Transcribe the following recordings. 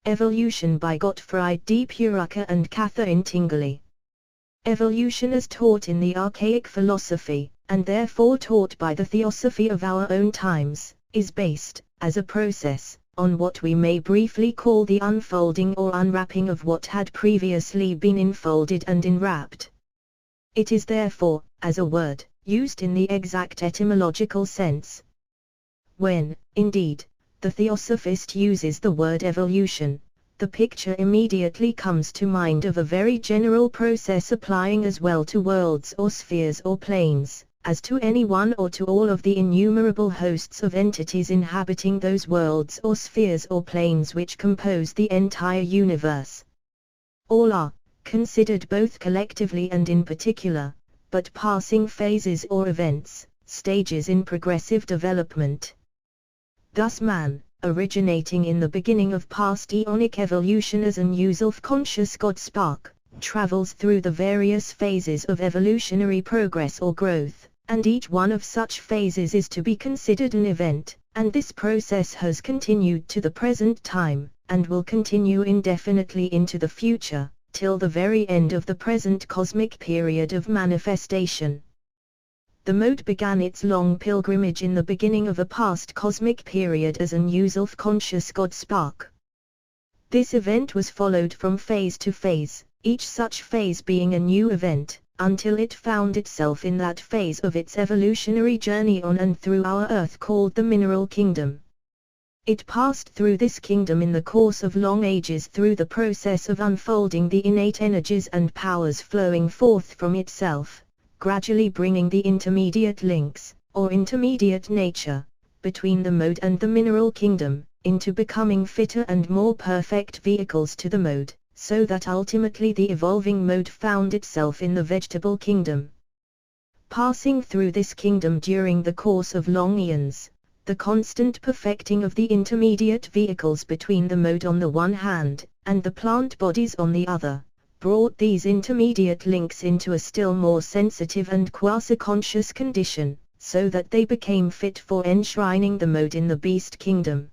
Evolution by Gottfried de Purucker and Katherine Tingley. Evolution as taught in the archaic philosophy, and therefore taught by the theosophy of our own times, is based, as a process, on what we may briefly call the unfolding or unwrapping of what had previously been enfolded and enwrapped. It is therefore, as a word, used in the exact etymological sense. When, indeed, the theosophist uses the word evolution, the picture immediately comes to mind of a very general process applying as well to worlds or spheres or planes, as to any one or to all of the innumerable hosts of entities inhabiting those worlds or spheres or planes which compose the entire universe. All are considered both collectively and in particular, but passing phases or events, stages in progressive development. Thus man, originating in the beginning of past eonic evolution as an self-conscious God spark, travels through the various phases of evolutionary progress or growth, and each one of such phases is to be considered an event, and this process has continued to the present time, and will continue indefinitely into the future, till the very end of the present cosmic period of manifestation. The mode began its long pilgrimage in the beginning of a past cosmic period as an self-conscious God spark. This event was followed from phase to phase, each such phase being a new event, until it found itself in that phase of its evolutionary journey on and through our earth called the mineral kingdom. It passed through this kingdom in the course of long ages through the process of unfolding the innate energies and powers flowing forth from itself, gradually bringing the intermediate links, or intermediate nature, between the mode and the mineral kingdom, into becoming fitter and more perfect vehicles to the mode, so that ultimately the evolving mode found itself in the vegetable kingdom. Passing through this kingdom during the course of long eons, the constant perfecting of the intermediate vehicles between the mode on the one hand, and the plant bodies on the other, brought these intermediate links into a still more sensitive and quasi-conscious condition, so that they became fit for enshrining the mode in the beast kingdom.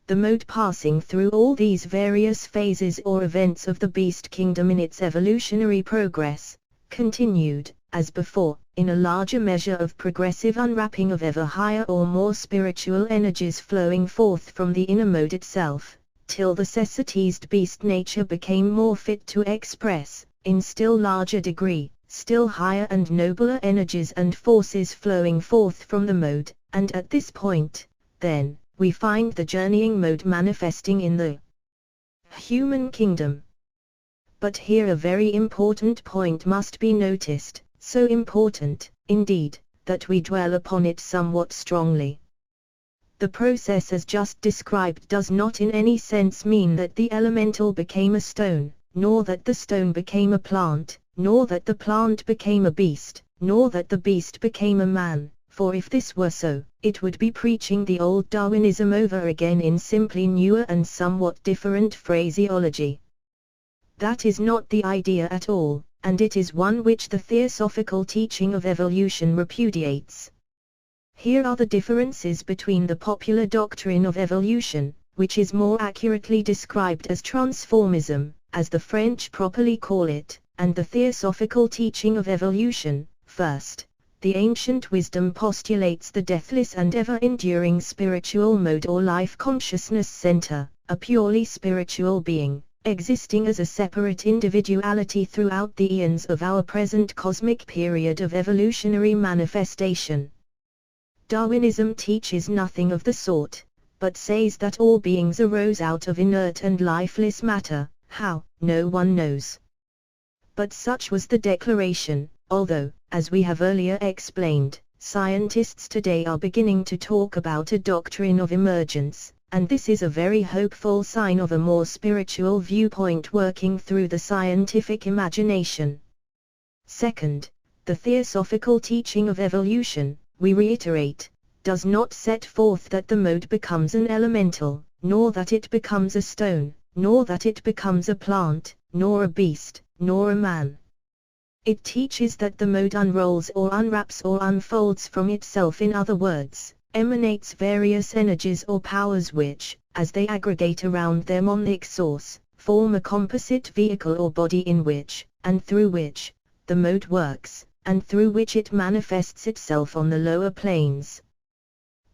The mode passing through all these various phases or events of the beast kingdom in its evolutionary progress, continued, as before, in a larger measure of progressive unwrapping of ever higher or more spiritual energies flowing forth from the inner mode itself, till the sensitized beast nature became more fit to express, in still larger degree, still higher and nobler energies and forces flowing forth from the mode, and at this point, then, we find the journeying mode manifesting in the human kingdom. But here a very important point must be noticed, so important, indeed, that we dwell upon it somewhat strongly. The process as just described does not in any sense mean that the elemental became a stone, nor that the stone became a plant, nor that the plant became a beast, nor that the beast became a man, for if this were so, it would be preaching the old Darwinism over again in simply newer and somewhat different phraseology. That is not the idea at all, and it is one which the theosophical teaching of evolution repudiates. Here are the differences between the popular doctrine of evolution, which is more accurately described as transformism, as the French properly call it, and the theosophical teaching of evolution. First, the ancient wisdom postulates the deathless and ever-enduring spiritual mode or life consciousness center, a purely spiritual being, existing as a separate individuality throughout the eons of our present cosmic period of evolutionary manifestation. Darwinism teaches nothing of the sort, but says that all beings arose out of inert and lifeless matter. How, no one knows. But such was the declaration, although, as we have earlier explained, scientists today are beginning to talk about a doctrine of emergence, and this is a very hopeful sign of a more spiritual viewpoint working through the scientific imagination. Second, the theosophical teaching of evolution, we reiterate, does not set forth that the mode becomes an elemental, nor that it becomes a stone, nor that it becomes a plant, nor a beast, nor a man. It teaches that the mode unrolls or unwraps or unfolds from itself, in other words, emanates various energies or powers which, as they aggregate around their monic source, form a composite vehicle or body in which, and through which, the mode works, and through which it manifests itself on the lower planes.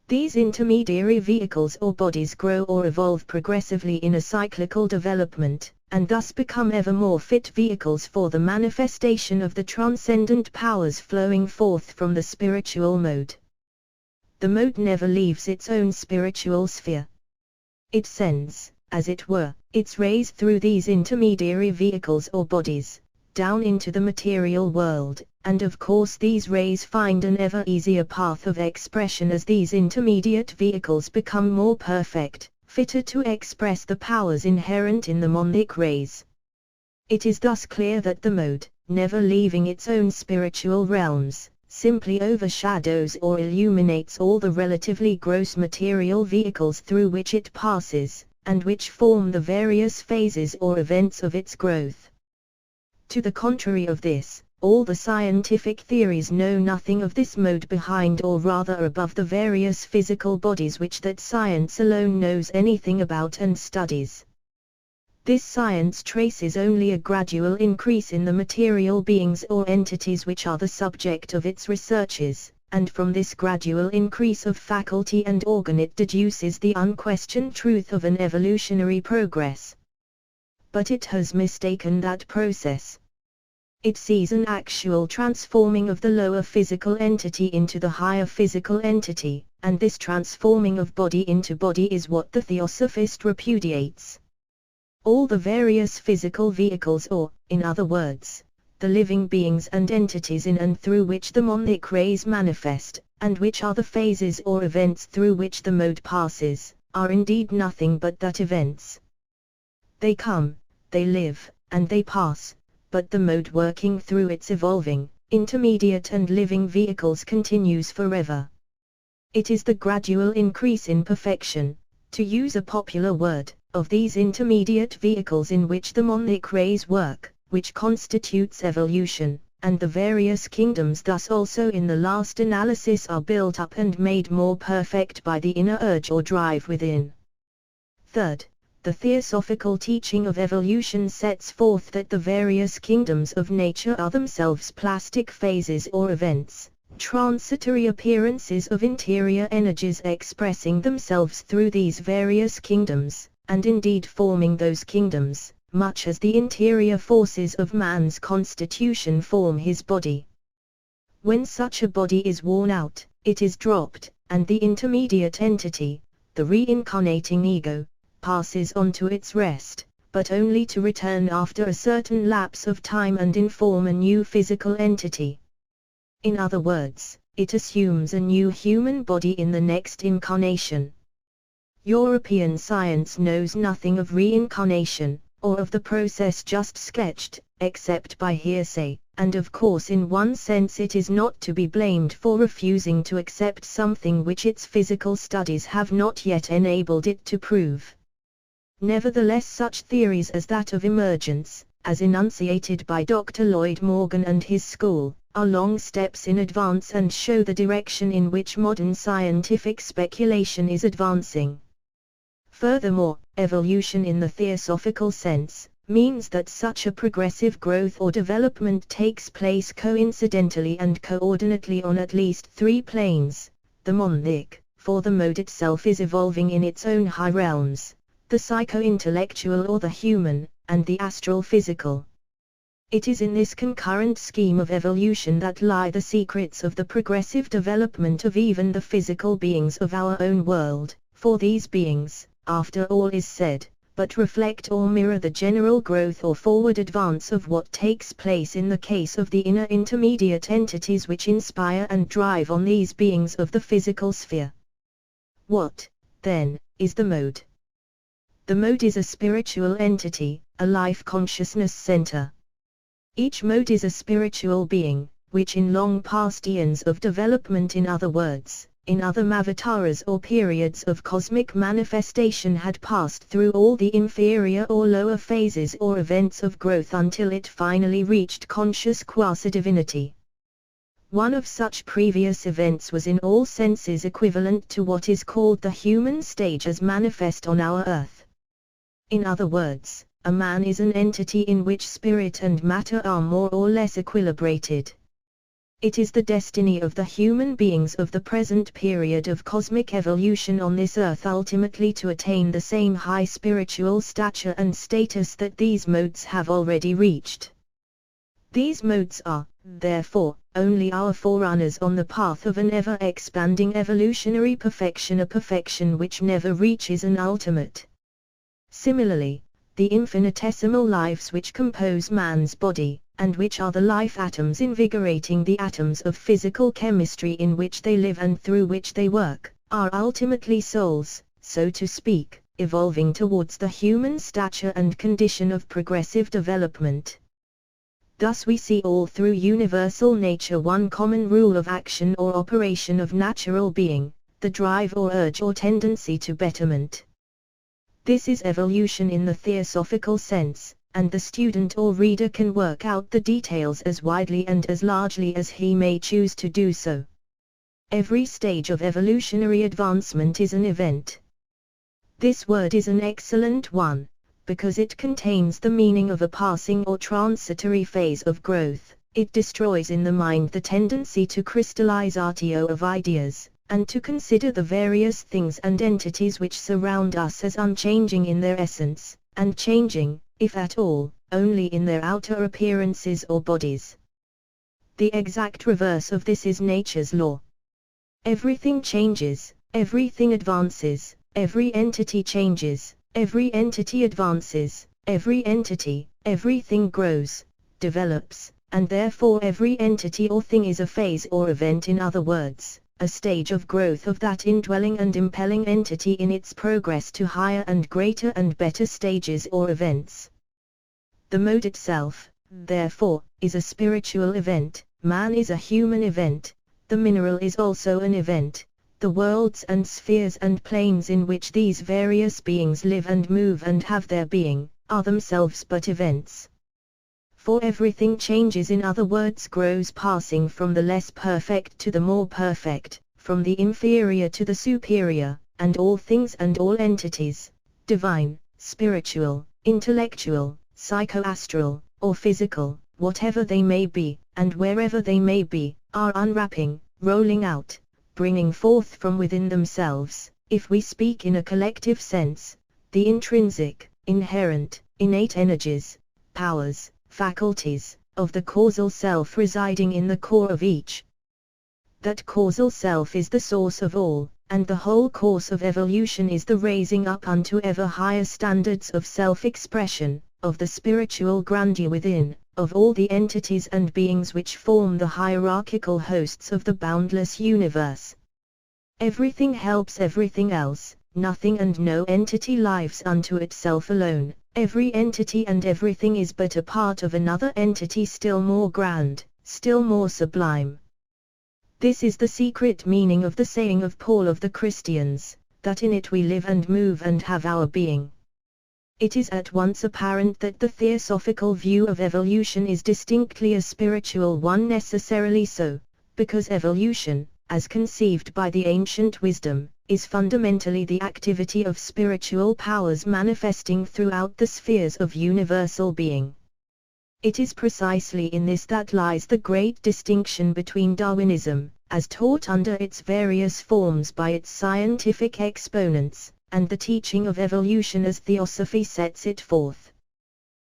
These intermediary vehicles or bodies grow or evolve progressively in a cyclical development, and thus become ever more fit vehicles for the manifestation of the transcendent powers flowing forth from the spiritual mode. The mode never leaves its own spiritual sphere. It sends, as it were, its rays through these intermediary vehicles or bodies, down into the material world, and of course these rays find an ever easier path of expression as these intermediate vehicles become more perfect, fitter to express the powers inherent in the monic rays. It is thus clear that the mode, never leaving its own spiritual realms, simply overshadows or illuminates all the relatively gross material vehicles through which it passes, and which form the various phases or events of its growth. To the contrary of this, all the scientific theories know nothing of this mode behind or rather above the various physical bodies which that science alone knows anything about and studies. This science traces only a gradual increase in the material beings or entities which are the subject of its researches, and from this gradual increase of faculty and organ it deduces the unquestioned truth of an evolutionary progress. But it has mistaken that process. It sees an actual transforming of the lower physical entity into the higher physical entity, and this transforming of body into body is what the Theosophist repudiates. All the various physical vehicles or, in other words, the living beings and entities in and through which the monic rays manifest, and which are the phases or events through which the mode passes, are indeed nothing but that events. They come, they live, and they pass, but the mode working through its evolving, intermediate and living vehicles continues forever. It is the gradual increase in perfection, to use a popular word, of these intermediate vehicles in which the monic rays work, which constitutes evolution, and the various kingdoms thus also in the last analysis are built up and made more perfect by the inner urge or drive within. Third, the theosophical teaching of evolution sets forth that the various kingdoms of nature are themselves plastic phases or events, transitory appearances of interior energies expressing themselves through these various kingdoms, and indeed forming those kingdoms, much as the interior forces of man's constitution form his body. When such a body is worn out, it is dropped, and the intermediate entity, the reincarnating ego, passes on to its rest, but only to return after a certain lapse of time and inform a new physical entity. In other words, it assumes a new human body in the next incarnation. European science knows nothing of reincarnation, or of the process just sketched, except by hearsay, and of course in one sense it is not to be blamed for refusing to accept something which its physical studies have not yet enabled it to prove. Nevertheless, such theories as that of emergence, as enunciated by Dr. Lloyd Morgan and his school, are long steps in advance and show the direction in which modern scientific speculation is advancing. Furthermore, evolution in the theosophical sense means that such a progressive growth or development takes place coincidentally and coordinately on at least three planes: the monic, for the mode itself is evolving in its own high realms, the psycho-intellectual or the human, and the astral-physical. It is in this concurrent scheme of evolution that lie the secrets of the progressive development of even the physical beings of our own world, for these beings, after all is said, but reflect or mirror the general growth or forward advance of what takes place in the case of the inner intermediate entities which inspire and drive on these beings of the physical sphere. What, then, is the mode? The mode is a spiritual entity, a life consciousness center. Each mode is a spiritual being, which in long past eons of development, in other words, in other avataras or periods of cosmic manifestation, had passed through all the inferior or lower phases or events of growth until it finally reached conscious quasi-divinity. One of such previous events was in all senses equivalent to what is called the human stage as manifest on our earth. In other words, a man is an entity in which spirit and matter are more or less equilibrated. It is the destiny of the human beings of the present period of cosmic evolution on this earth ultimately to attain the same high spiritual stature and status that these modes have already reached. These modes are, therefore, only our forerunners on the path of an ever-expanding evolutionary perfection, a perfection which never reaches an ultimate. Similarly, the infinitesimal lives which compose man's body, and which are the life atoms invigorating the atoms of physical chemistry in which they live and through which they work, are ultimately souls, so to speak, evolving towards the human stature and condition of progressive development. Thus we see all through universal nature one common rule of action or operation of natural being, the drive or urge or tendency to betterment. This is evolution in the theosophical sense, and the student or reader can work out the details as widely and as largely as he may choose to do so. Every stage of evolutionary advancement is an event. This word is an excellent one, because it contains the meaning of a passing or transitory phase of growth. It destroys in the mind the tendency to crystallizatio of ideas, and to consider the various things and entities which surround us as unchanging in their essence, and changing, if at all, only in their outer appearances or bodies. The exact reverse of this is nature's law. Everything changes, everything advances, every entity changes, every entity advances, everything grows, develops, and therefore every entity or thing is a phase or event, in other words, a stage of growth of that indwelling and impelling entity in its progress to higher and greater and better stages or events. The mode itself, therefore, is a spiritual event, man is a human event, the mineral is also an event, the worlds and spheres and planes in which these various beings live and move and have their being, are themselves but events. For everything changes, in other words grows, passing from the less perfect to the more perfect, from the inferior to the superior, and all things and all entities, divine, spiritual, intellectual, psychoastral, or physical, whatever they may be, and wherever they may be, are unwrapping, rolling out, bringing forth from within themselves, if we speak in a collective sense, the intrinsic, inherent, innate energies, powers, faculties, of the causal self residing in the core of each. That causal self is the source of all, and the whole course of evolution is the raising up unto ever higher standards of self-expression, of the spiritual grandeur within, of all the entities and beings which form the hierarchical hosts of the boundless universe. Everything helps everything else, nothing and no entity lives unto itself alone, every entity and everything is but a part of another entity still more grand, still more sublime. This is the secret meaning of the saying of Paul of the Christians, that in it we live and move and have our being. It is at once apparent that the theosophical view of evolution is distinctly a spiritual one, necessarily so, because evolution, as conceived by the ancient wisdom, is fundamentally the activity of spiritual powers manifesting throughout the spheres of universal being. It is precisely in this that lies the great distinction between Darwinism, as taught under its various forms by its scientific exponents, and the teaching of evolution as Theosophy sets it forth.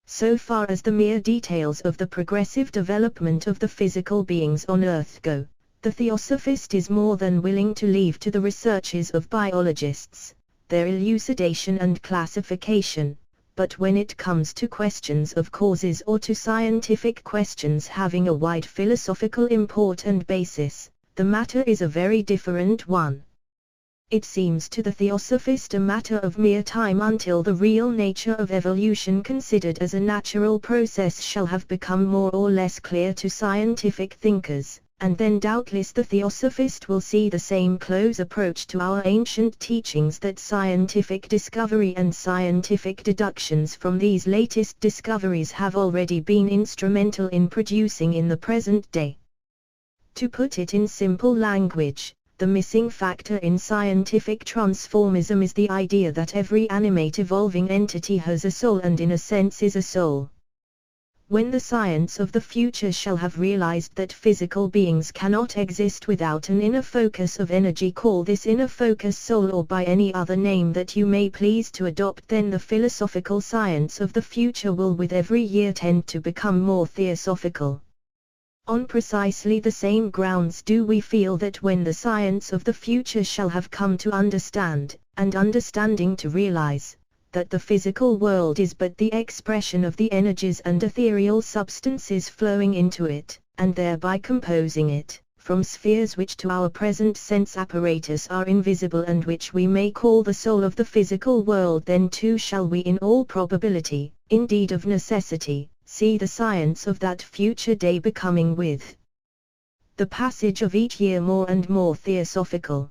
So far as the mere details of the progressive development of the physical beings on Earth go, the Theosophist is more than willing to leave to the researches of biologists, their elucidation and classification, but when it comes to questions of causes or to scientific questions having a wide philosophical import and basis, the matter is a very different one. It seems to the Theosophist a matter of mere time until the real nature of evolution considered as a natural process shall have become more or less clear to scientific thinkers, and then doubtless the Theosophist will see the same close approach to our ancient teachings that scientific discovery and scientific deductions from these latest discoveries have already been instrumental in producing in the present day. To put it in simple language, the missing factor in scientific transformism is the idea that every animate evolving entity has a soul and in a sense is a soul. When the science of the future shall have realized that physical beings cannot exist without an inner focus of energy, call this inner focus soul or by any other name that you may please to adopt, then the philosophical science of the future will with every year tend to become more theosophical. On precisely the same grounds do we feel that when the science of the future shall have come to understand, and understanding to realize, that the physical world is but the expression of the energies and ethereal substances flowing into it, and thereby composing it, from spheres which to our present sense apparatus are invisible and which we may call the soul of the physical world, then too shall we in all probability, indeed of necessity, see the science of that future day becoming with the passage of each year more and more theosophical.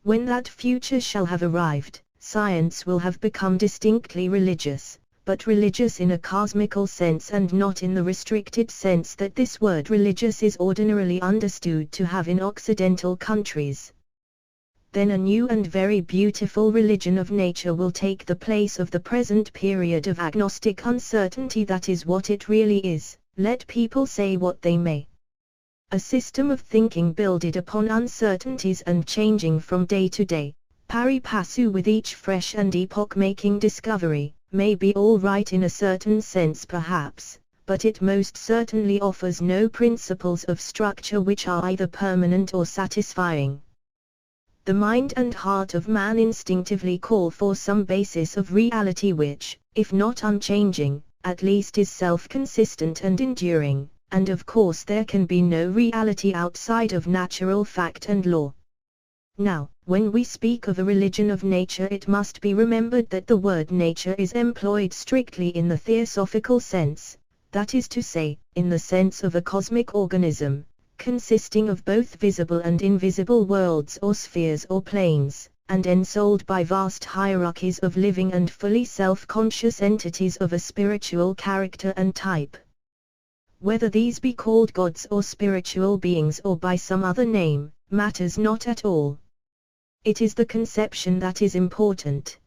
When that future shall have arrived, science will have become distinctly religious, but religious in a cosmical sense and not in the restricted sense that this word religious is ordinarily understood to have in Occidental countries. Then a new and very beautiful religion of nature will take the place of the present period of agnostic uncertainty. That is what it really is, let people say what they may. A system of thinking builded upon uncertainties and changing from day to day, pari passu with each fresh and epoch-making discovery, may be all right in a certain sense perhaps, but it most certainly offers no principles of structure which are either permanent or satisfying. The mind and heart of man instinctively call for some basis of reality which, if not unchanging, at least is self-consistent and enduring, and of course there can be no reality outside of natural fact and law. Now, when we speak of a religion of nature, it must be remembered that the word nature is employed strictly in the theosophical sense, that is to say, in the sense of a cosmic organism, consisting of both visible and invisible worlds or spheres or planes, and ensouled by vast hierarchies of living and fully self-conscious entities of a spiritual character and type. Whether these be called gods or spiritual beings or by some other name, matters not at all. It is the conception that is important.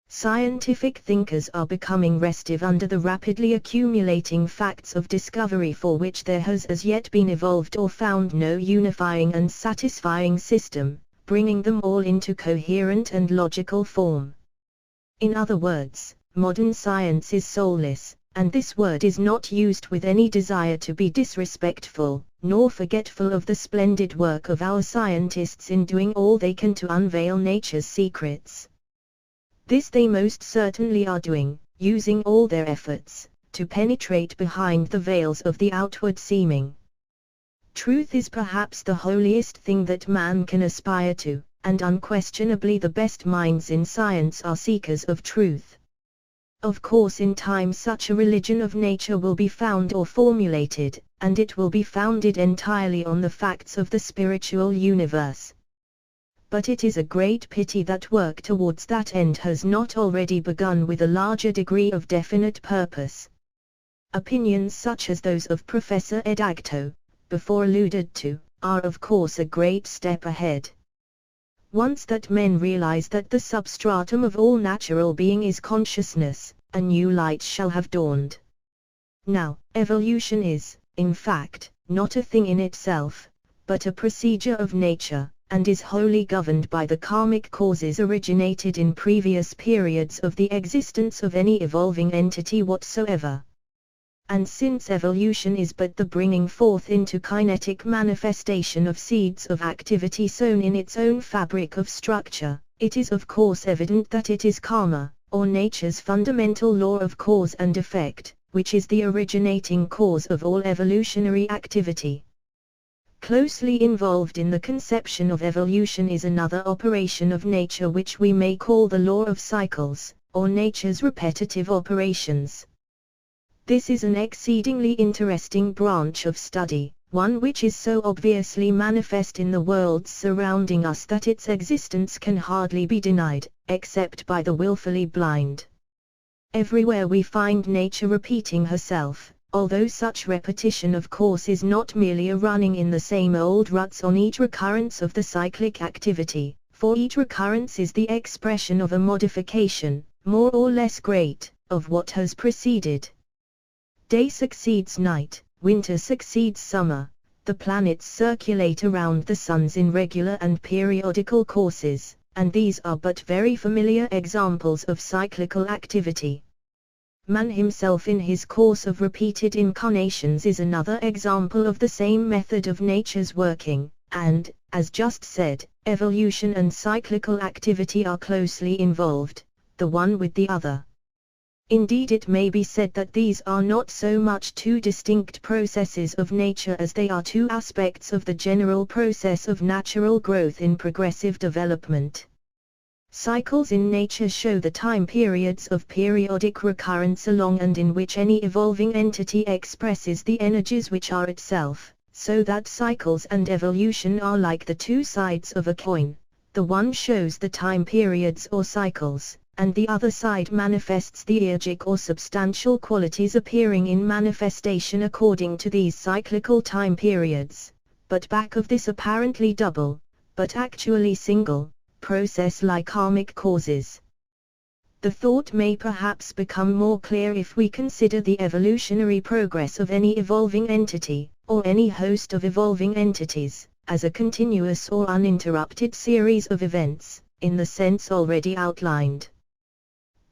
Scientific thinkers are becoming restive under the rapidly accumulating facts of discovery for which there has as yet been evolved or found no unifying and satisfying system, bringing them all into coherent and logical form. In other words, modern science is soulless, and this word is not used with any desire to be disrespectful, nor forgetful of the splendid work of our scientists in doing all they can to unveil nature's secrets. This they most certainly are doing, using all their efforts, to penetrate behind the veils of the outward seeming. Truth is perhaps the holiest thing that man can aspire to, and unquestionably the best minds in science are seekers of truth. Of course in time such a religion of nature will be found or formulated, and it will be founded entirely on the facts of the spiritual universe. But it is a great pity that work towards that end has not already begun with a larger degree of definite purpose. Opinions such as those of Professor Ed Agto, before alluded to, are of course a great step ahead. Once that men realize that the substratum of all natural being is consciousness, a new light shall have dawned. Now, evolution is, in fact, not a thing in itself, but a procedure of nature, and is wholly governed by the karmic causes originated in previous periods of the existence of any evolving entity whatsoever. And since evolution is but the bringing forth into kinetic manifestation of seeds of activity sown in its own fabric of structure, it is of course evident that it is karma, or nature's fundamental law of cause and effect, which is the originating cause of all evolutionary activity. Closely involved in the conception of evolution is another operation of nature which we may call the law of cycles, or nature's repetitive operations. This is an exceedingly interesting branch of study, one which is so obviously manifest in the worlds surrounding us that its existence can hardly be denied, except by the willfully blind. Everywhere we find nature repeating herself, although such repetition of course is not merely a running in the same old ruts on each recurrence of the cyclic activity, for each recurrence is the expression of a modification, more or less great, of what has preceded. Day succeeds night, winter succeeds summer, the planets circulate around the suns in regular and periodical courses, and these are but very familiar examples of cyclical activity. Man himself in his course of repeated incarnations is another example of the same method of nature's working, and, as just said, evolution and cyclical activity are closely involved, the one with the other. Indeed, it may be said that these are not so much two distinct processes of nature as they are two aspects of the general process of natural growth in progressive development. Cycles in nature show the time periods of periodic recurrence along and in which any evolving entity expresses the energies which are itself, so that cycles and evolution are like the two sides of a coin. The one shows the time periods or cycles, and the other side manifests the ergic or substantial qualities appearing in manifestation according to these cyclical time periods, but back of this apparently double, but actually single, process lie karmic causes. The thought may perhaps become more clear if we consider the evolutionary progress of any evolving entity, or any host of evolving entities, as a continuous or uninterrupted series of events, in the sense already outlined.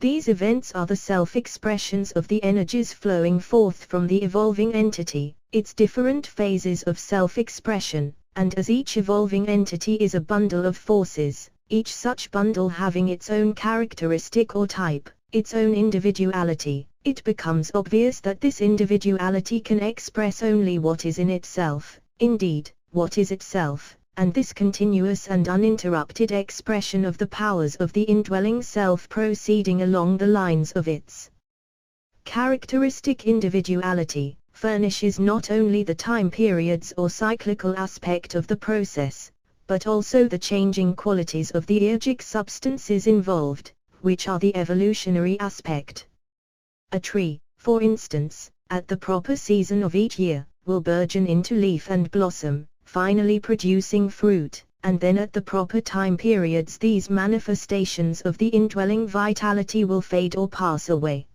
These events are the self-expressions of the energies flowing forth from the evolving entity, its different phases of self-expression, and as each evolving entity is a bundle of forces, each such bundle having its own characteristic or type, its own individuality, it becomes obvious that this individuality can express only what is in itself, indeed, what is itself, and this continuous and uninterrupted expression of the powers of the indwelling self proceeding along the lines of its characteristic individuality, furnishes not only the time periods or cyclical aspect of the process, but also the changing qualities of the ergic substances involved, which are the evolutionary aspect. A tree, for instance, at the proper season of each year, will burgeon into leaf and blossom, finally producing fruit, and then at the proper time periods these manifestations of the indwelling vitality will fade or pass away.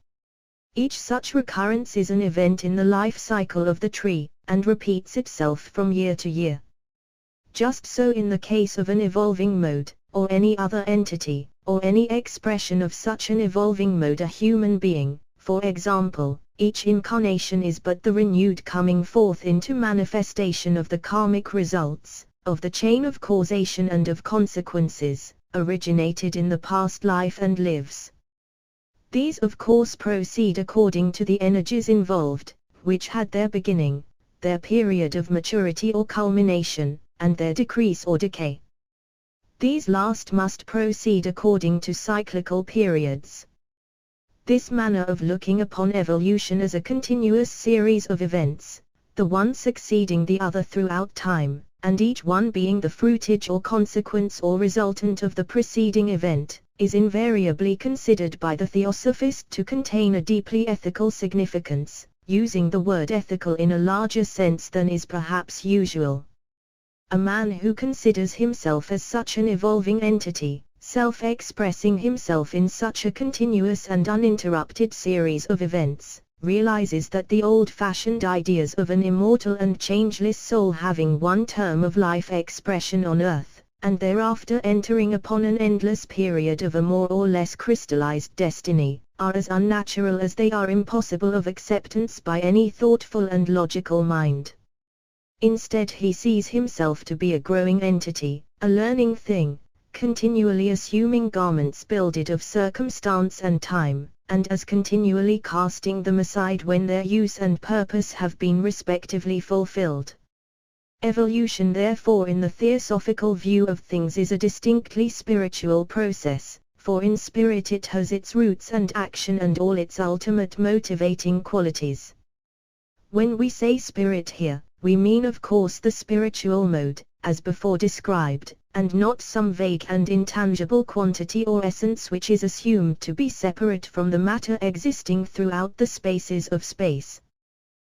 Each such recurrence is an event in the life cycle of the tree, and repeats itself from year to year. Just so in the case of an evolving mode, or any other entity, or any expression of such an evolving mode a human being, for example, each incarnation is but the renewed coming forth into manifestation of the karmic results, of the chain of causation and of consequences, originated in the past life and lives. These of course proceed according to the energies involved, which had their beginning, their period of maturity or culmination, and their decrease or decay. These last must proceed according to cyclical periods. This manner of looking upon evolution as a continuous series of events, the one succeeding the other throughout time, and each one being the fruitage or consequence or resultant of the preceding event, is invariably considered by the theosophist to contain a deeply ethical significance, using the word ethical in a larger sense than is perhaps usual. A man who considers himself as such an evolving entity, self-expressing himself in such a continuous and uninterrupted series of events, realizes that the old-fashioned ideas of an immortal and changeless soul having one term of life expression on earth, and thereafter entering upon an endless period of a more or less crystallized destiny, are as unnatural as they are impossible of acceptance by any thoughtful and logical mind. Instead he sees himself to be a growing entity, a learning thing, continually assuming garments builded of circumstance and time, and as continually casting them aside when their use and purpose have been respectively fulfilled. Evolution therefore in the theosophical view of things is a distinctly spiritual process, for in spirit it has its roots and action and all its ultimate motivating qualities. When we say spirit here, we mean of course the spiritual mode, as before described, and not some vague and intangible quantity or essence which is assumed to be separate from the matter existing throughout the spaces of space.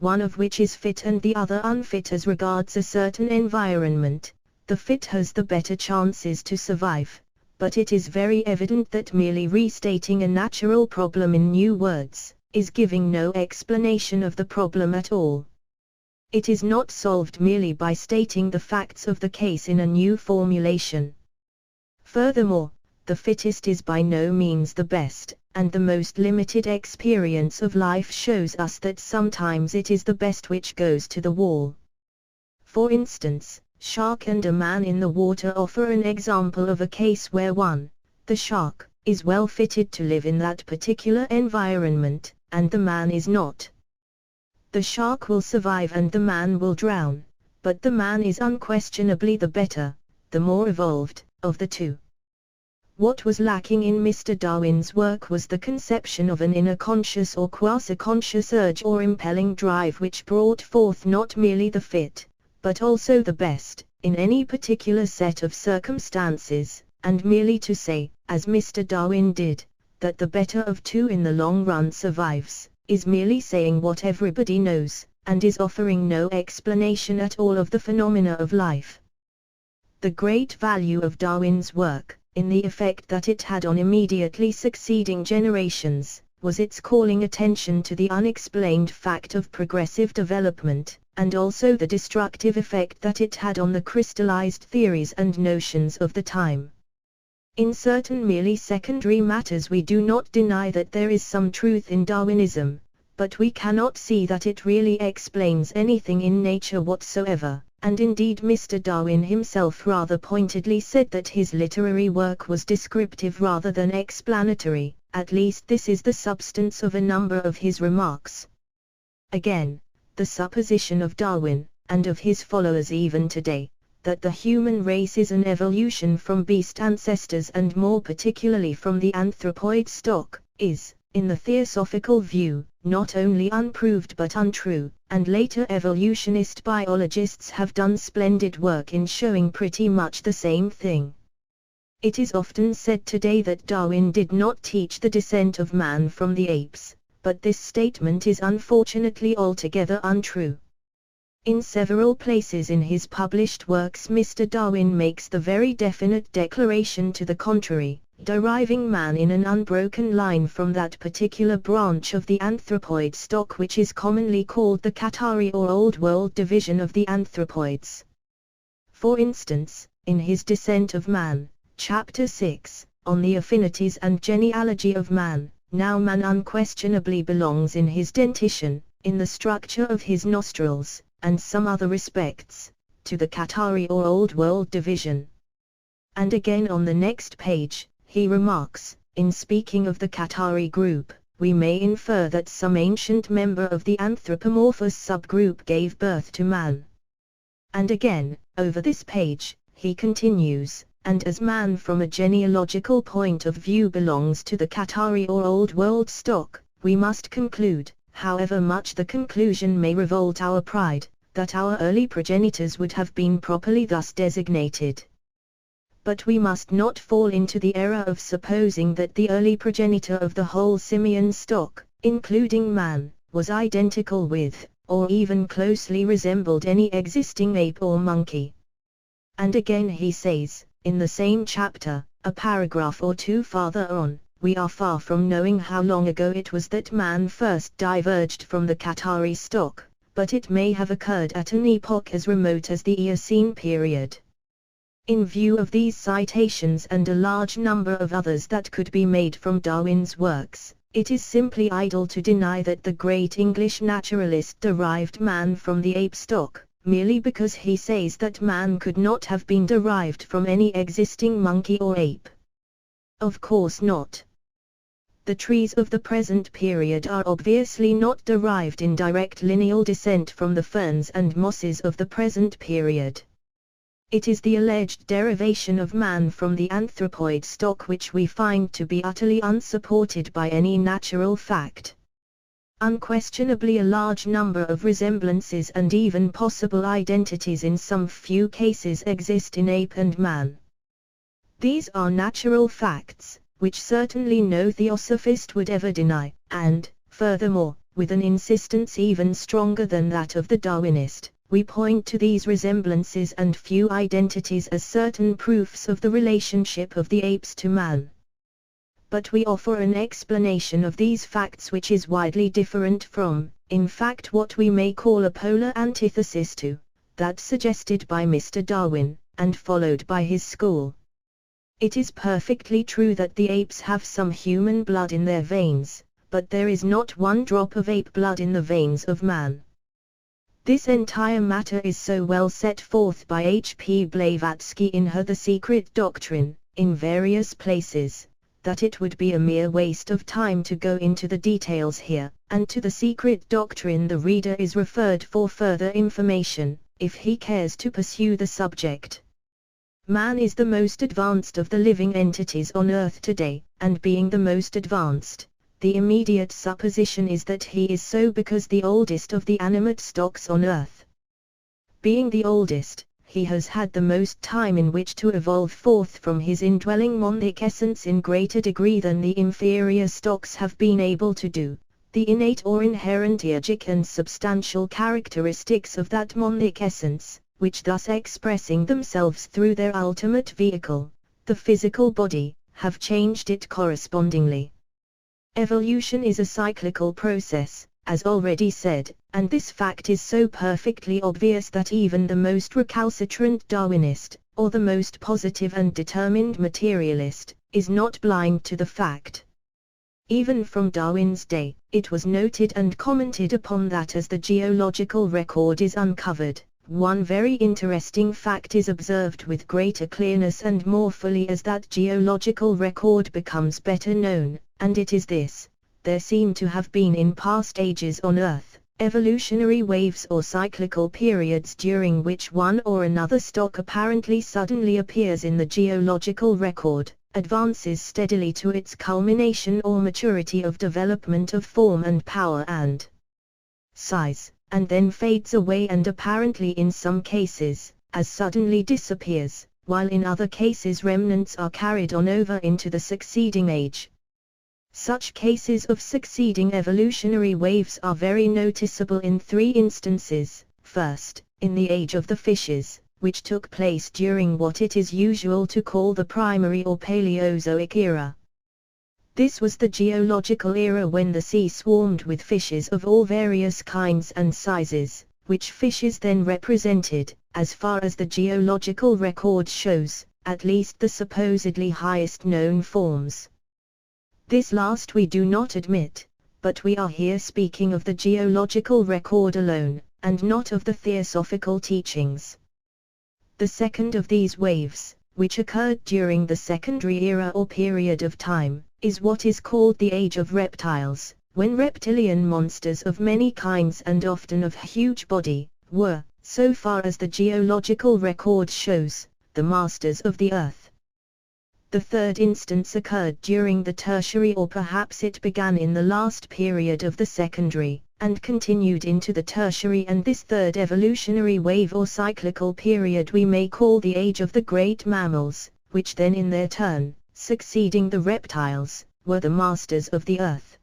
one of which is fit and the other unfit as regards a certain environment, the fit has the better chances to survive, but it is very evident that merely restating a natural problem in new words is giving no explanation of the problem at all. It is not solved merely by stating the facts of the case in a new formulation. Furthermore, the fittest is by no means the best, and the most limited experience of life shows us that sometimes it is the best which goes to the wall. For instance, shark and a man in the water offer an example of a case where one, the shark, is well fitted to live in that particular environment, and the man is not. The shark will survive and the man will drown, but the man is unquestionably the better, the more evolved, of the two. What was lacking in Mr. Darwin's work was the conception of an inner conscious or quasi-conscious urge or impelling drive which brought forth not merely the fit, but also the best, in any particular set of circumstances, and merely to say, as Mr. Darwin did, that the better of two in the long run survives, is merely saying what everybody knows, and is offering no explanation at all of the phenomena of life. The great value of Darwin's work, in the effect that it had on immediately succeeding generations, was its calling attention to the unexplained fact of progressive development, and also the destructive effect that it had on the crystallized theories and notions of the time. In certain merely secondary matters we do not deny that there is some truth in Darwinism, but we cannot see that it really explains anything in nature whatsoever. And indeed Mr. Darwin himself rather pointedly said that his literary work was descriptive rather than explanatory, at least this is the substance of a number of his remarks. Again, the supposition of Darwin, and of his followers even today, that the human race is an evolution from beast ancestors and more particularly from the anthropoid stock, is, in the theosophical view, not only unproved but untrue, and later evolutionist biologists have done splendid work in showing pretty much the same thing. It is often said today that Darwin did not teach the descent of man from the apes, but this statement is unfortunately altogether untrue. In several places in his published works Mr. Darwin makes the very definite declaration to the contrary, deriving man in an unbroken line from that particular branch of the anthropoid stock which is commonly called the Qatari or Old World division of the anthropoids. For instance, in his Descent of Man, Chapter 6, on the affinities and genealogy of man, now man unquestionably belongs in his dentition, in the structure of his nostrils, and some other respects, to the Qatari or Old World division. And again on the next page, he remarks, in speaking of the Qatari group, we may infer that some ancient member of the anthropomorphous subgroup gave birth to man. And again, over this page, he continues, and as man from a genealogical point of view belongs to the Qatari or Old World stock, we must conclude, however much the conclusion may revolt our pride, that our early progenitors would have been properly thus designated. But we must not fall into the error of supposing that the early progenitor of the whole simian stock, including man, was identical with, or even closely resembled any existing ape or monkey. And again he says, in the same chapter, a paragraph or two farther on, we are far from knowing how long ago it was that man first diverged from the Qatari stock, but it may have occurred at an epoch as remote as the Eocene period. In view of these citations and a large number of others that could be made from Darwin's works, it is simply idle to deny that the great English naturalist derived man from the ape stock, merely because he says that man could not have been derived from any existing monkey or ape. Of course not. The trees of the present period are obviously not derived in direct lineal descent from the ferns and mosses of the present period. It is the alleged derivation of man from the anthropoid stock which we find to be utterly unsupported by any natural fact. Unquestionably a large number of resemblances and even possible identities in some few cases exist in ape and man. These are natural facts, which certainly no theosophist would ever deny, and, furthermore, with an insistence even stronger than that of the Darwinist, we point to these resemblances and few identities as certain proofs of the relationship of the apes to man. But we offer an explanation of these facts which is widely different from, in fact, what we may call a polar antithesis to that suggested by Mr. Darwin, and followed by his school. It is perfectly true that the apes have some human blood in their veins, but there is not one drop of ape blood in the veins of man. This entire matter is so well set forth by H.P. Blavatsky in her The Secret Doctrine, in various places, that it would be a mere waste of time to go into the details here, and to The Secret Doctrine the reader is referred for further information, if he cares to pursue the subject. Man is the most advanced of the living entities on earth today, and being the most advanced, the immediate supposition is that he is so because the oldest of the animate stocks on earth. Being the oldest, he has had the most time in which to evolve forth from his indwelling monadic essence in greater degree than the inferior stocks have been able to do. The innate or inherent ergic and substantial characteristics of that monadic essence, which thus expressing themselves through their ultimate vehicle, the physical body, have changed it correspondingly. Evolution is a cyclical process, as already said, and this fact is so perfectly obvious that even the most recalcitrant Darwinist, or the most positive and determined materialist, is not blind to the fact. Even from Darwin's day, it was noted and commented upon that as the geological record is uncovered, one very interesting fact is observed with greater clearness and more fully as that geological record becomes better known, and it is this: there seem to have been in past ages on Earth, evolutionary waves or cyclical periods during which one or another stock apparently suddenly appears in the geological record, advances steadily to its culmination or maturity of development of form and power and size, and then fades away and apparently in some cases, as suddenly disappears, while in other cases remnants are carried on over into the succeeding age. Such cases of succeeding evolutionary waves are very noticeable in three instances. First, in the age of the fishes, which took place during what it is usual to call the primary or Paleozoic era. This was the geological era when the sea swarmed with fishes of all various kinds and sizes, which fishes then represented, as far as the geological record shows, at least the supposedly highest known forms. This last we do not admit, but we are here speaking of the geological record alone, and not of the theosophical teachings. The second of these waves, which occurred during the secondary era or period of time, is what is called the Age of Reptiles, when reptilian monsters of many kinds and often of huge body, were, so far as the geological record shows, the masters of the earth. The third instance occurred during the tertiary, or perhaps it began in the last period of the secondary, and continued into the tertiary, and this third evolutionary wave or cyclical period we may call the Age of the Great Mammals, which then in their turn, succeeding the reptiles, were the masters of the earth.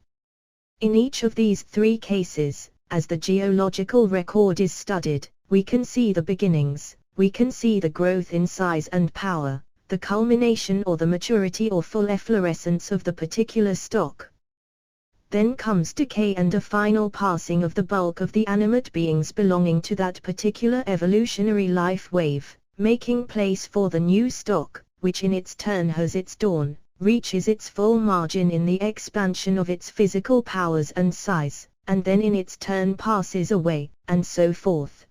In each of these three cases, as the geological record is studied, we can see the beginnings, we can see the growth in size and power, the culmination or the maturity or full efflorescence of the particular stock. Then comes decay and a final passing of the bulk of the animate beings belonging to that particular evolutionary life wave, making place for the new stock, which in its turn has its dawn, reaches its full margin in the expansion of its physical powers and size, and then in its turn passes away, and so forth.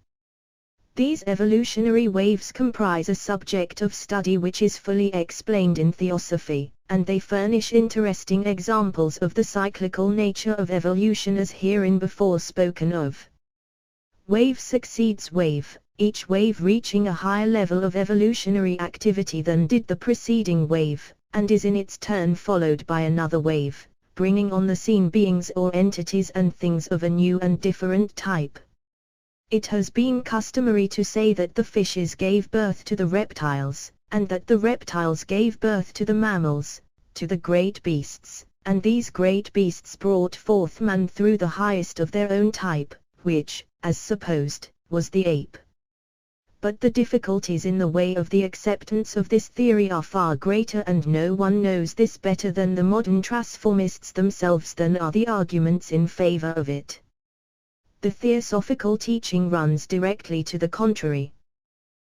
These evolutionary waves comprise a subject of study which is fully explained in Theosophy, and they furnish interesting examples of the cyclical nature of evolution as hereinbefore spoken of. Wave succeeds wave, each wave reaching a higher level of evolutionary activity than did the preceding wave, and is in its turn followed by another wave, bringing on the scene beings or entities and things of a new and different type. It has been customary to say that the fishes gave birth to the reptiles, and that the reptiles gave birth to the mammals, to the great beasts, and these great beasts brought forth man through the highest of their own type, which, as supposed, was the ape. But the difficulties in the way of the acceptance of this theory are far greater, and no one knows this better than the modern transformists themselves than are the arguments in favor of it. The theosophical teaching runs directly to the contrary.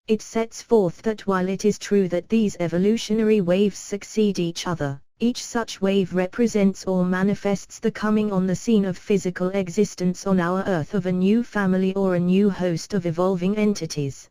It sets forth that while it is true that these evolutionary waves succeed each other, each such wave represents or manifests the coming on the scene of physical existence on our Earth of a new family or a new host of evolving entities.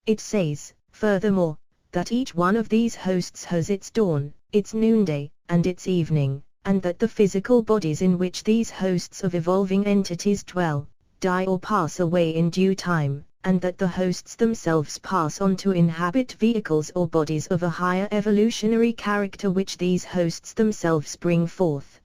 It says, furthermore, that each one of these hosts has its dawn, its noonday, and its evening, and that the physical bodies in which these hosts of evolving entities dwell, die or pass away in due time, and that the hosts themselves pass on to inhabit vehicles or bodies of a higher evolutionary character which these hosts themselves bring forth.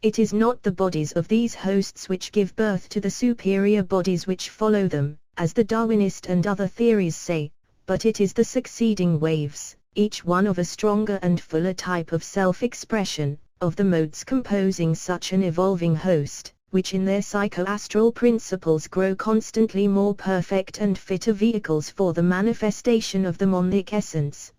It is not the bodies of these hosts which give birth to the superior bodies which follow them, as the Darwinist and other theories say, but it is the succeeding waves, each one of a stronger and fuller type of self-expression, of the modes composing such an evolving host, which in their psychoastral principles grow constantly more perfect and fitter vehicles for the manifestation of the monic essence.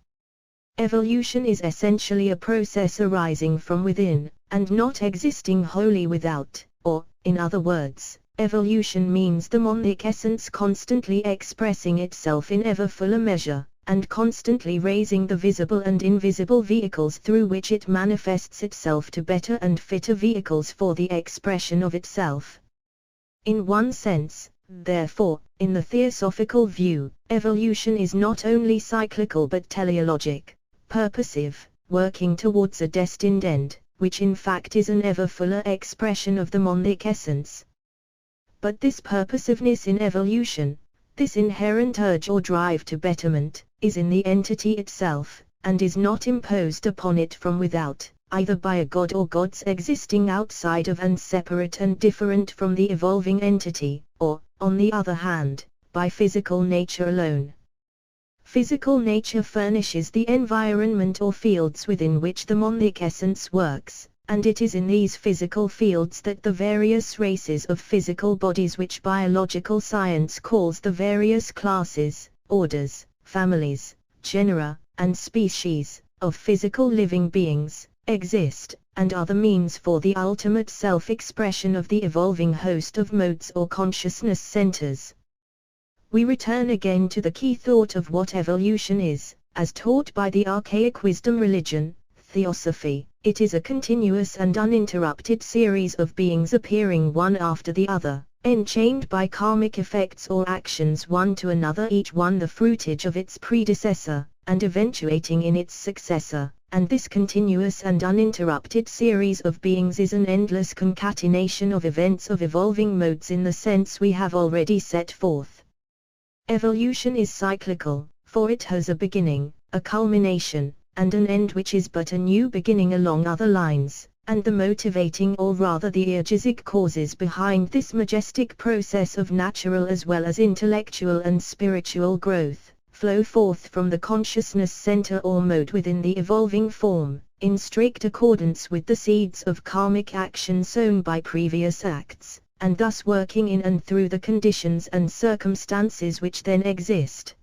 Evolution is essentially a process arising from within, and not existing wholly without, or, in other words, evolution means the monic essence constantly expressing itself in ever fuller measure, and constantly raising the visible and invisible vehicles through which it manifests itself to better and fitter vehicles for the expression of itself. In one sense, therefore, in the theosophical view, evolution is not only cyclical but teleologic, purposive, working towards a destined end, which in fact is an ever fuller expression of the monic essence. But this purposiveness in evolution, this inherent urge or drive to betterment, is in the entity itself, and is not imposed upon it from without, either by a god or gods existing outside of and separate and different from the evolving entity, or, on the other hand, by physical nature alone. Physical nature furnishes the environment or fields within which the monic essence works, and it is in these physical fields that the various races of physical bodies which biological science calls the various classes, orders, families, genera, and species, of physical living beings, exist, and are the means for the ultimate self-expression of the evolving host of modes or consciousness centers. We return again to the key thought of what evolution is, as taught by the archaic wisdom religion, Theosophy. It is a continuous and uninterrupted series of beings appearing one after the other, enchained by karmic effects or actions one to another, each one the fruitage of its predecessor, and eventuating in its successor, and this continuous and uninterrupted series of beings is an endless concatenation of events of evolving modes in the sense we have already set forth. Evolution is cyclical, for it has a beginning, a culmination, and an end which is but a new beginning along other lines, and the motivating or rather the aegisic causes behind this majestic process of natural as well as intellectual and spiritual growth, flow forth from the consciousness center or mode within the evolving form, in strict accordance with the seeds of karmic action sown by previous acts, and thus working in and through the conditions and circumstances which then exist.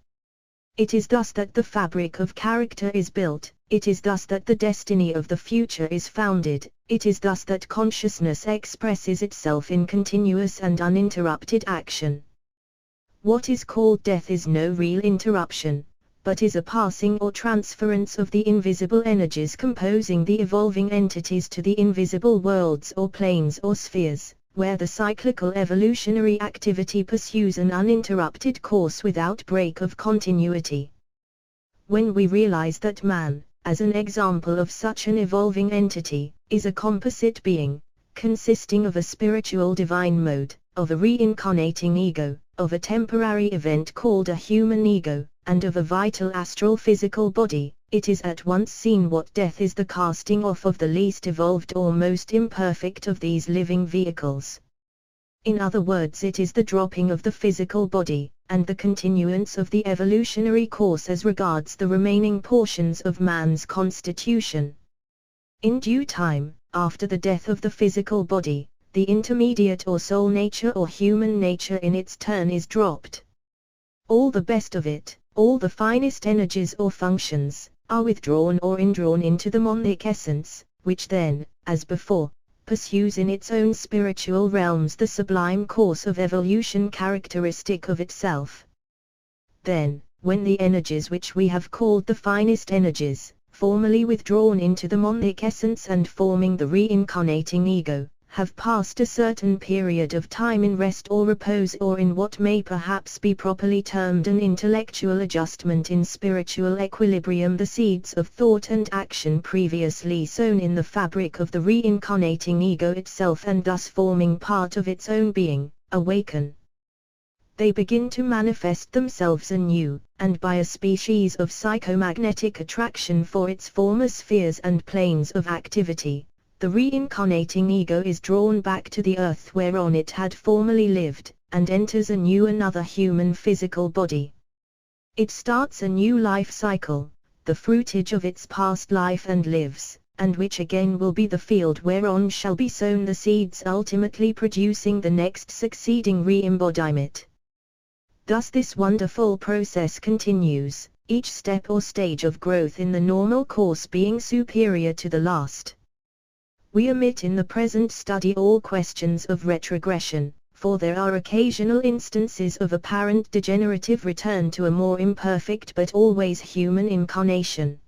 It is thus that the fabric of character is built, it is thus that the destiny of the future is founded, it is thus that consciousness expresses itself in continuous and uninterrupted action. What is called death is no real interruption, but is a passing or transference of the invisible energies composing the evolving entities to the invisible worlds or planes or spheres, where the cyclical evolutionary activity pursues an uninterrupted course without break of continuity. When we realize that man, as an example of such an evolving entity, is a composite being, consisting of a spiritual divine mode, of a reincarnating ego, of a temporary event called a human ego, and of a vital astral physical body, it is at once seen what death is: the casting off of the least evolved or most imperfect of these living vehicles. In other words, it is the dropping of the physical body, and the continuance of the evolutionary course as regards the remaining portions of man's constitution. In due time, after the death of the physical body, the intermediate or soul nature or human nature in its turn is dropped. All the best of it, all the finest energies or functions, are withdrawn or indrawn into the monadic essence, which then, as before, pursues in its own spiritual realms the sublime course of evolution characteristic of itself. Then, when the energies which we have called the finest energies, formally withdrawn into the monadic essence and forming the reincarnating ego, have passed a certain period of time in rest or repose or in what may perhaps be properly termed an intellectual adjustment in spiritual equilibrium, the seeds of thought and action previously sown in the fabric of the reincarnating ego itself and thus forming part of its own being, awaken. They begin to manifest themselves anew, and by a species of psychomagnetic attraction for its former spheres and planes of activity, the reincarnating ego is drawn back to the earth whereon it had formerly lived, and enters anew another human physical body. It starts a new life cycle, the fruitage of its past life and lives, and which again will be the field whereon shall be sown the seeds ultimately producing the next succeeding re-embodiment. Thus this wonderful process continues, each step or stage of growth in the normal course being superior to the last. We omit in the present study all questions of retrogression, for there are occasional instances of apparent degenerative return to a more imperfect but always human incarnation.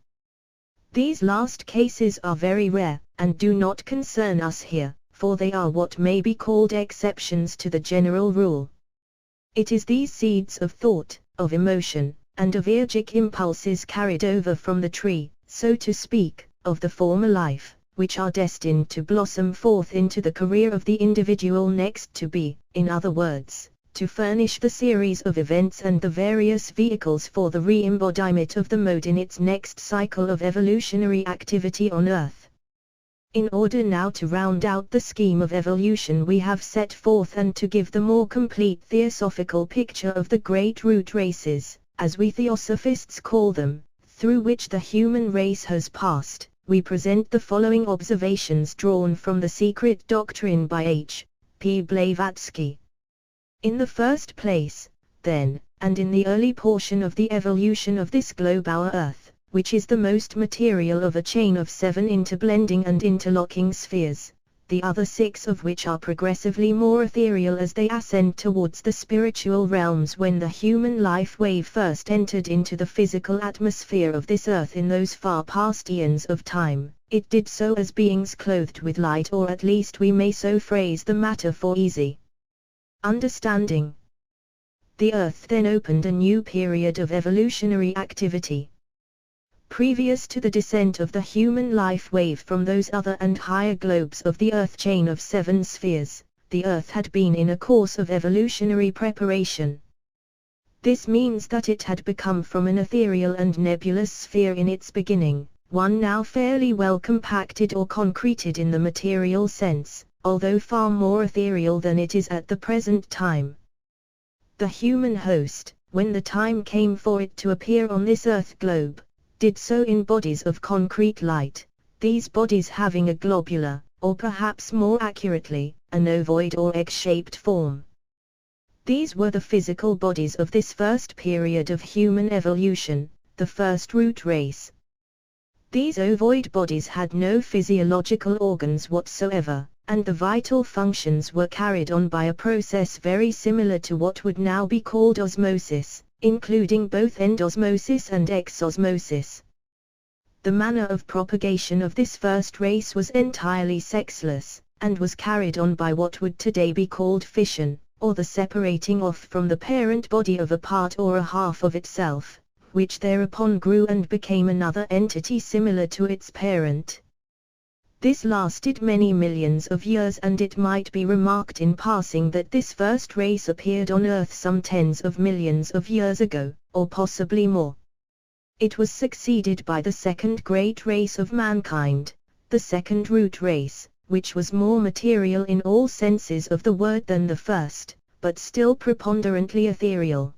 These last cases are very rare, and do not concern us here, for they are what may be called exceptions to the general rule. It is these seeds of thought, of emotion, and of ergic impulses carried over from the tree, so to speak, of the former life, which are destined to blossom forth into the career of the individual next to be, in other words, to furnish the series of events and the various vehicles for the re-embodiment of the mode in its next cycle of evolutionary activity on Earth. In order now to round out the scheme of evolution we have set forth and to give the more complete theosophical picture of the great root races, as we theosophists call them, through which the human race has passed, we present the following observations drawn from the Secret Doctrine by H. P. Blavatsky. In the first place, then, and in the early portion of the evolution of this globe our Earth, which is the most material of a chain of 7 interblending and interlocking spheres, the other 6 of which are progressively more ethereal as they ascend towards the spiritual realms. When the human life wave first entered into the physical atmosphere of this earth in those far past eons of time, it did so as beings clothed with light, or at least we may so phrase the matter for easy understanding. The earth then opened a new period of evolutionary activity. Previous to the descent of the human life wave from those other and higher globes of the Earth chain of 7 spheres, the Earth had been in a course of evolutionary preparation. This means that it had become from an ethereal and nebulous sphere in its beginning, one now fairly well compacted or concreted in the material sense, although far more ethereal than it is at the present time. The human host, when the time came for it to appear on this Earth globe, did so in bodies of concrete light, these bodies having a globular, or perhaps more accurately, an ovoid or egg-shaped form. These were the physical bodies of this first period of human evolution, the first root race. These ovoid bodies had no physiological organs whatsoever, and the vital functions were carried on by a process very similar to what would now be called osmosis, including both endosmosis and exosmosis. The manner of propagation of this first race was entirely sexless, and was carried on by what would today be called fission, or the separating off from the parent body of a part or a half of itself, which thereupon grew and became another entity similar to its parent. This lasted many millions of years, and it might be remarked in passing that this first race appeared on Earth some tens of millions of years ago, or possibly more. It was succeeded by the second great race of mankind, the second root race, which was more material in all senses of the word than the first, but still preponderantly ethereal.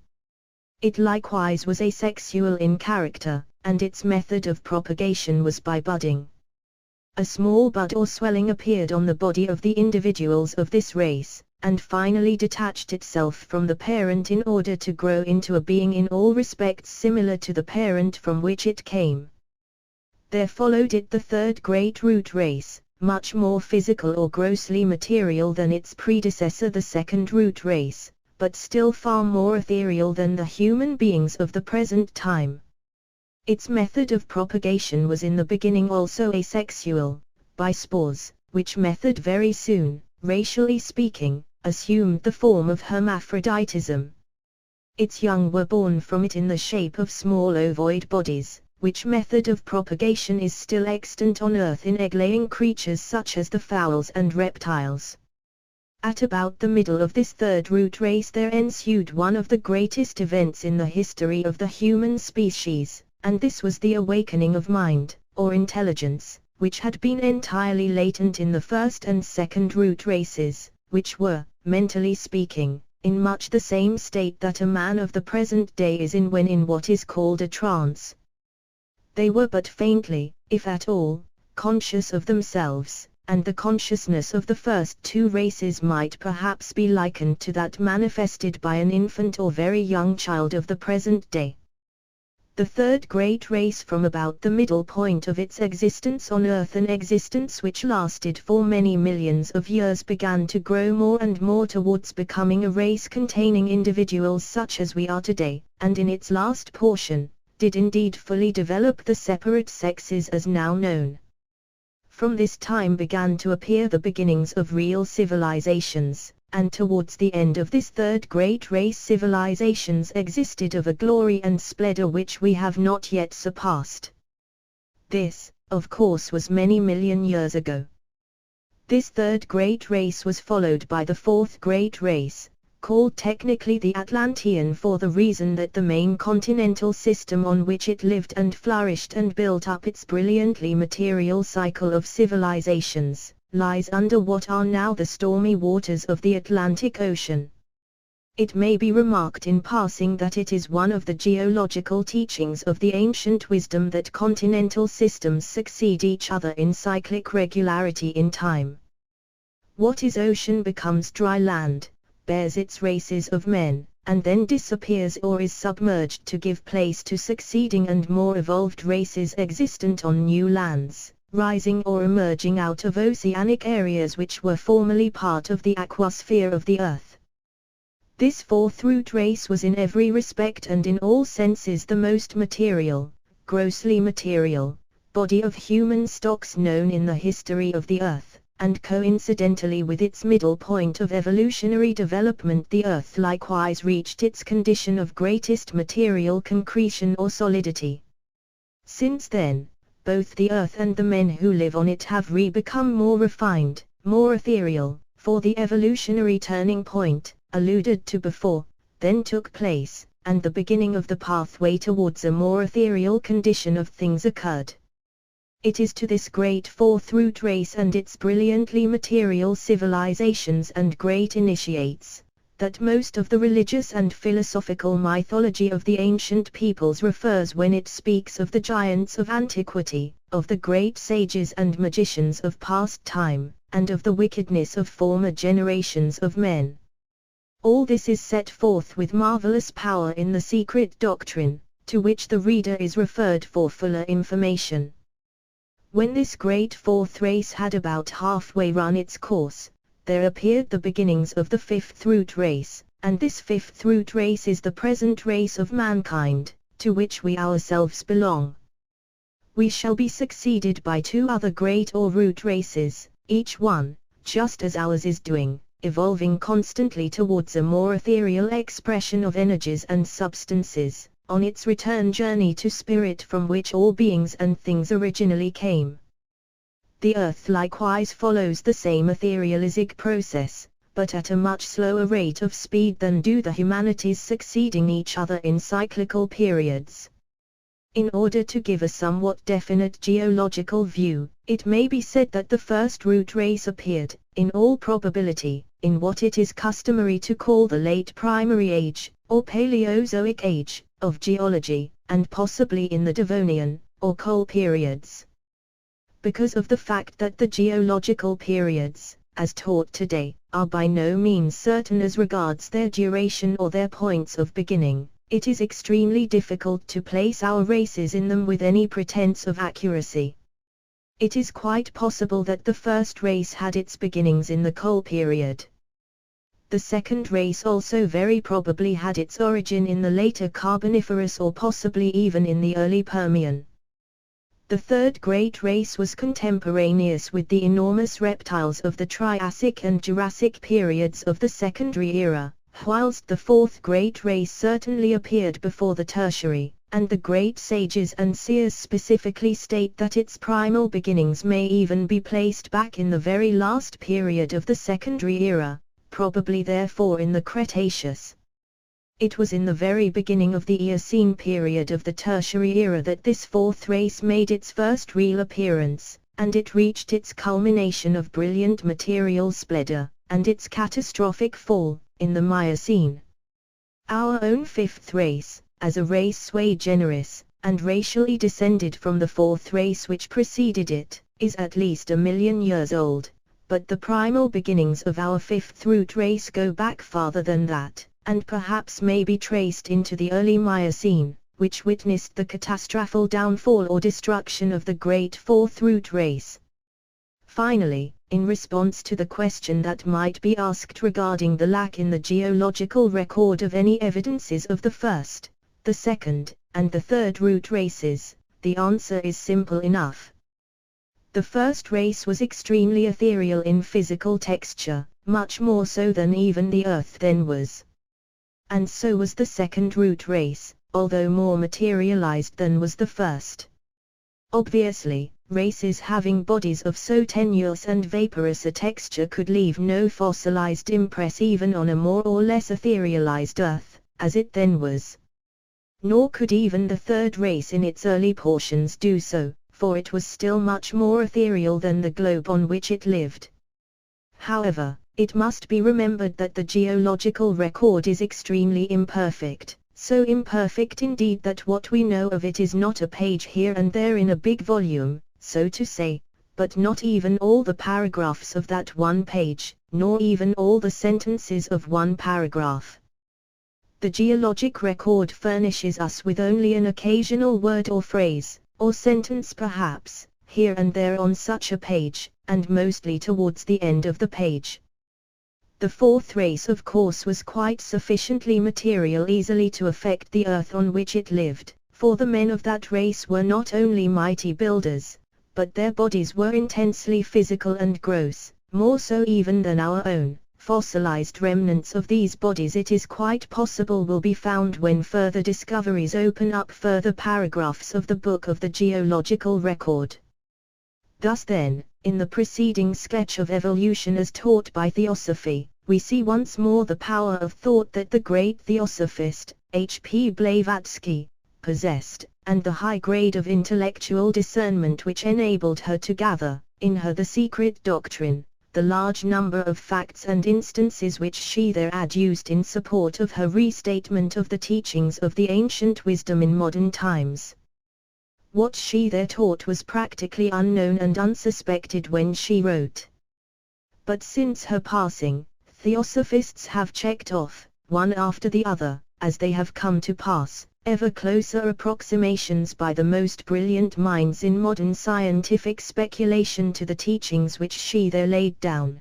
It likewise was asexual in character, and its method of propagation was by budding. a small bud or swelling appeared on the body of the individuals of this race, and finally detached itself from the parent in order to grow into a being in all respects similar to the parent from which it came. There followed it the third great root race, much more physical or grossly material than its predecessor the second root race, but still far more ethereal than the human beings of the present time. Its method of propagation was in the beginning also asexual, by spores, which method very soon, racially speaking, assumed the form of hermaphroditism. Its young were born from it in the shape of small ovoid bodies, which method of propagation is still extant on earth in egg-laying creatures such as the fowls and reptiles. At about the middle of this third root race there ensued one of the greatest events in the history of the human species, and this was the awakening of mind, or intelligence, which had been entirely latent in the first and second root races, which were, mentally speaking, in much the same state that a man of the present day is in when in what is called a trance. They were but faintly, if at all, conscious of themselves, and the consciousness of the first two races might perhaps be likened to that manifested by an infant or very young child of the present day. The third great race from about the middle point of its existence on earth, an existence which lasted for many millions of years, began to grow more and more towards becoming a race containing individuals such as we are today, and in its last portion, did indeed fully develop the separate sexes as now known. From this time began to appear the beginnings of real civilizations, and towards the end of this third great race civilizations existed of a glory and splendor which we have not yet surpassed. This, of course, was many million years ago. This third great race was followed by the fourth great race, called technically the Atlantean for the reason that the main continental system on which it lived and flourished and built up its brilliantly material cycle of civilizations, lies under what are now the stormy waters of the Atlantic Ocean. It may be remarked in passing that it is one of the geological teachings of the ancient wisdom that continental systems succeed each other in cyclic regularity in time. What is ocean becomes dry land, bears its races of men, and then disappears or is submerged to give place to succeeding and more evolved races existent on new lands, rising or emerging out of oceanic areas which were formerly part of the aquasphere of the earth. This fourth root race was in every respect and in all senses the most material, grossly material, body of human stocks known in the history of the earth, and coincidentally with its middle point of evolutionary development the earth likewise reached its condition of greatest material concretion or solidity. Since then, both the earth and the men who live on it have become more refined, more ethereal, for the evolutionary turning point, alluded to before, then took place, and the beginning of the pathway towards a more ethereal condition of things occurred. It is to this great fourth root race and its brilliantly material civilizations and great initiates, that most of the religious and philosophical mythology of the ancient peoples refers when it speaks of the giants of antiquity, of the great sages and magicians of past time, and of the wickedness of former generations of men. All this is set forth with marvelous power in the secret doctrine, to which the reader is referred for fuller information. When this great fourth race had about halfway run its course, there appeared the beginnings of the fifth root race, and this fifth root race is the present race of mankind, to which we ourselves belong. We shall be succeeded by two other great or root races, each one, just as ours is doing, evolving constantly towards a more ethereal expression of energies and substances, on its return journey to spirit from which all beings and things originally came. The earth likewise follows the same etherealizic process, but at a much slower rate of speed than do the humanities succeeding each other in cyclical periods. In order to give a somewhat definite geological view, it may be said that the first root race appeared, in all probability, in what it is customary to call the late primary age, or Paleozoic age, of geology, and possibly in the Devonian, or coal periods. because of the fact that the geological periods, as taught today, are by no means certain as regards their duration or their points of beginning. It is extremely difficult to place our races in them with any pretense of accuracy. It is quite possible that the first race had its beginnings in the coal period. The second race also very probably had its origin in the later Carboniferous or possibly even in the early Permian. The third great race was contemporaneous with the enormous reptiles of the Triassic and Jurassic periods of the Secondary era, whilst the fourth great race certainly appeared before the Tertiary, and the great sages and seers specifically state that its primal beginnings may even be placed back in the very last period of the Secondary era, probably therefore in the Cretaceous. It was in the very beginning of the Eocene period of the Tertiary era that this fourth race made its first real appearance, and it reached its culmination of brilliant material splendor, and its catastrophic fall, in the Miocene. Our own fifth race, as a race sui generis, and racially descended from the fourth race which preceded it, is at least 1 million years old, but the primal beginnings of our fifth root race go back farther than that, and perhaps may be traced into the early Miocene, which witnessed the catastrophic downfall or destruction of the great fourth root race. Finally, in response to the question that might be asked regarding the lack in the geological record of any evidences of the first, the second, and the third root races, the answer is simple enough. The first race was extremely ethereal in physical texture, much more so than even the Earth then was. And so was the second root race, although more materialized than was the first. Obviously, races having bodies of so tenuous and vaporous a texture could leave no fossilized impress even on a more or less etherealized Earth, as it then was. Nor could even the third race in its early portions do so, for it was still much more ethereal than the globe on which it lived. However, it must be remembered that the geological record is extremely imperfect, so imperfect indeed that what we know of it is not a page here and there in a big volume, so to say, but not even all the paragraphs of that one page, nor even all the sentences of one paragraph. The geologic record furnishes us with only an occasional word or phrase, or sentence perhaps, here and there on such a page, and mostly towards the end of the page. The fourth race of course was quite sufficiently material easily to affect the Earth on which it lived, for the men of that race were not only mighty builders, but their bodies were intensely physical and gross, more so even than our own. Fossilized remnants of these bodies it is quite possible will be found when further discoveries open up further paragraphs of the book of the geological record. Thus then, in the preceding sketch of evolution as taught by Theosophy, we see once more the power of thought that the great Theosophist, H.P. Blavatsky, possessed, and the high grade of intellectual discernment which enabled her to gather, in her the secret doctrine, the large number of facts and instances which she there adduced in support of her restatement of the teachings of the ancient wisdom in modern times. What she there taught was practically unknown and unsuspected when she wrote. But since her passing, Theosophists have checked off, one after the other, as they have come to pass, ever closer approximations by the most brilliant minds in modern scientific speculation to the teachings which she there laid down.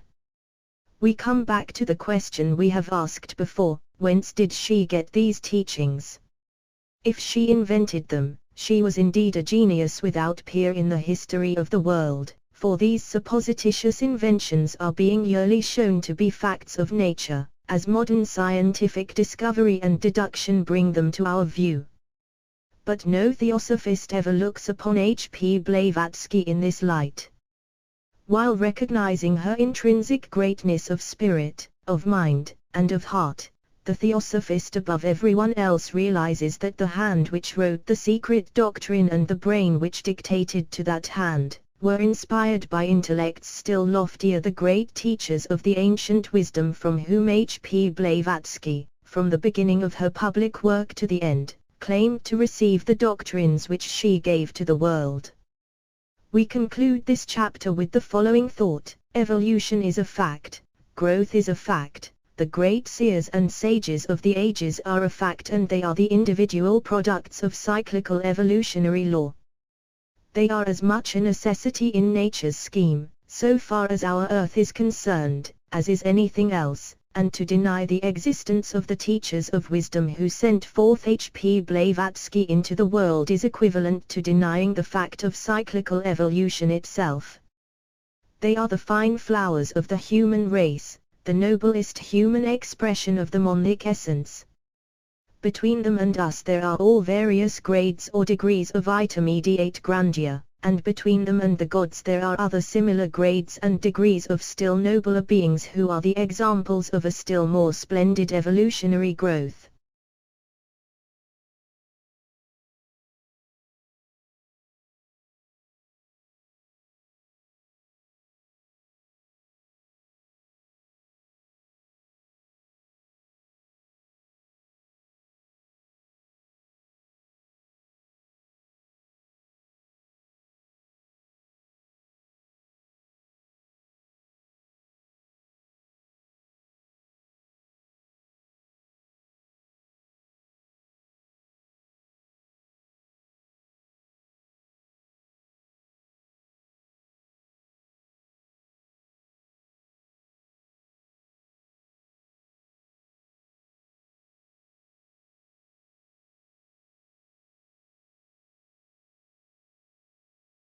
We come back to the question we have asked before, whence did she get these teachings? If she invented them, she was indeed a genius without peer in the history of the world, for these supposititious inventions are being yearly shown to be facts of nature, as modern scientific discovery and deduction bring them to our view. But no Theosophist ever looks upon H.P. Blavatsky in this light. While recognizing her intrinsic greatness of spirit, of mind, and of heart, the Theosophist above everyone else realizes that the hand which wrote the secret doctrine and the brain which dictated to that hand, were inspired by intellects still loftier, the great teachers of the ancient wisdom from whom H.P. Blavatsky, from the beginning of her public work to the end, claimed to receive the doctrines which she gave to the world. We conclude this chapter with the following thought: evolution is a fact, growth is a fact, the great seers and sages of the ages are a fact, and they are the individual products of cyclical evolutionary law. They are as much a necessity in nature's scheme, so far as our earth is concerned, as is anything else, and to deny the existence of the teachers of wisdom who sent forth H.P. Blavatsky into the world is equivalent to denying the fact of cyclical evolution itself. They are the fine flowers of the human race, the noblest human expression of the monadic essence. Between them and us there are all various grades or degrees of intermediate grandeur, and between them and the gods there are other similar grades and degrees of still nobler beings who are the examples of a still more splendid evolutionary growth.